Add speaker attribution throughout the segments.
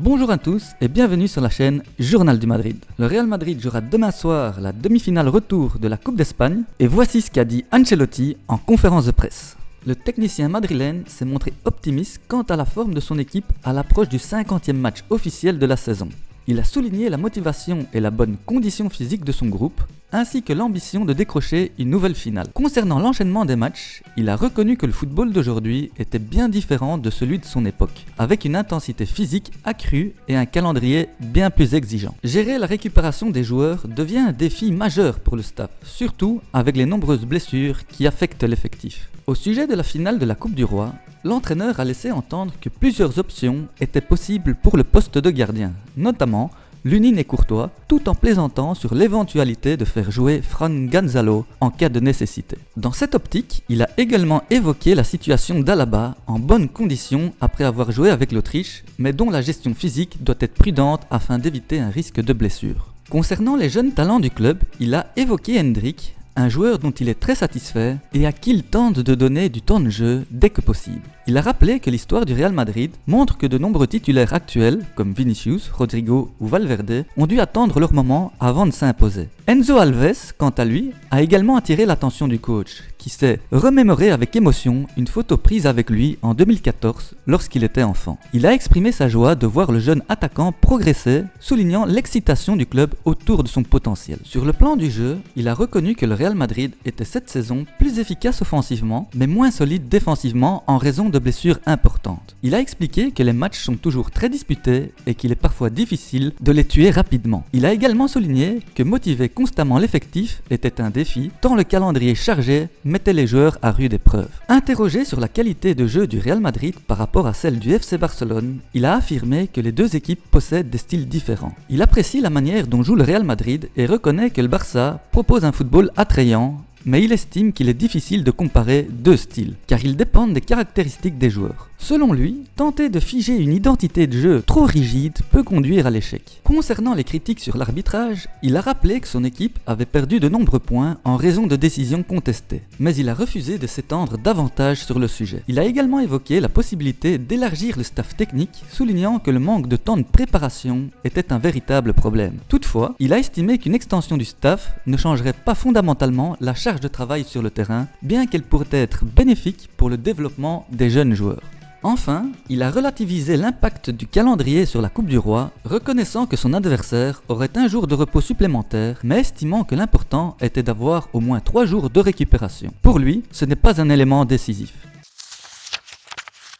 Speaker 1: Bonjour à tous et bienvenue sur la chaîne Journal du Madrid. Le Real Madrid jouera demain soir la demi-finale retour de la Coupe d'Espagne et voici ce qu'a dit Ancelotti en conférence de presse. Le technicien madrilène s'est montré optimiste quant à la forme de son équipe à l'approche du 50e match officiel de la saison. Il a souligné la motivation et la bonne condition physique de son groupe, ainsi que l'ambition de décrocher une nouvelle finale. Concernant l'enchaînement des matchs, il a reconnu que le football d'aujourd'hui était bien différent de celui de son époque, avec une intensité physique accrue et un calendrier bien plus exigeant. Gérer la récupération des joueurs devient un défi majeur pour le staff, surtout avec les nombreuses blessures qui affectent l'effectif. Au sujet de la finale de la Coupe du Roi, l'entraîneur a laissé entendre que plusieurs options étaient possibles pour le poste de gardien, notamment Lunin et Courtois, tout en plaisantant sur l'éventualité de faire jouer Fran Gonzalo en cas de nécessité. Dans cette optique, il a également évoqué la situation d'Alaba en bonne condition après avoir joué avec l'Autriche, mais dont la gestion physique doit être prudente afin d'éviter un risque de blessure. Concernant les jeunes talents du club, il a évoqué Hendrik, un joueur dont il est très satisfait et à qui il tente de donner du temps de jeu dès que possible. Il a rappelé que l'histoire du Real Madrid montre que de nombreux titulaires actuels, comme Vinicius, Rodrigo ou Valverde, ont dû attendre leur moment avant de s'imposer. Enzo Alves, quant à lui, a également attiré l'attention du coach, qui s'est remémoré avec émotion une photo prise avec lui en 2014 lorsqu'il était enfant. Il a exprimé sa joie de voir le jeune attaquant progresser, soulignant l'excitation du club autour de son potentiel. Sur le plan du jeu, il a reconnu que le Real Madrid était cette saison plus efficace offensivement, mais moins solide défensivement en raison de blessures importantes. Il a expliqué que les matchs sont toujours très disputés et qu'il est parfois difficile de les tuer rapidement. Il a également souligné que motiver constamment l'effectif était un défi, tant le calendrier chargé mettait les joueurs à rude épreuve. Interrogé sur la qualité de jeu du Real Madrid par rapport à celle du FC Barcelone, il a affirmé que les deux équipes possèdent des styles différents. Il apprécie la manière dont joue le Real Madrid et reconnaît que le Barça propose un football attrayant, mais il estime qu'il est difficile de comparer deux styles, car ils dépendent des caractéristiques des joueurs. Selon lui, tenter de figer une identité de jeu trop rigide peut conduire à l'échec. Concernant les critiques sur l'arbitrage, il a rappelé que son équipe avait perdu de nombreux points en raison de décisions contestées, mais il a refusé de s'étendre davantage sur le sujet. Il a également évoqué la possibilité d'élargir le staff technique, soulignant que le manque de temps de préparation était un véritable problème. Toutefois, il a estimé qu'une extension du staff ne changerait pas fondamentalement la charge de travail sur le terrain, bien qu'elle pourrait être bénéfique pour le développement des jeunes joueurs. Enfin, il a relativisé l'impact du calendrier sur la Coupe du Roi, reconnaissant que son adversaire aurait un jour de repos supplémentaire, mais estimant que l'important était d'avoir au moins 3 jours de récupération. Pour lui, ce n'est pas un élément décisif.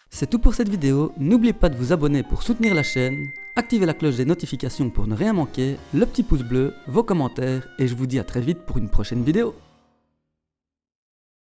Speaker 1: C'est tout pour cette vidéo, n'oubliez pas de vous abonner pour soutenir la chaîne, activez la cloche des notifications pour ne rien manquer, le petit pouce bleu, vos commentaires et je vous dis à très vite pour une prochaine vidéo.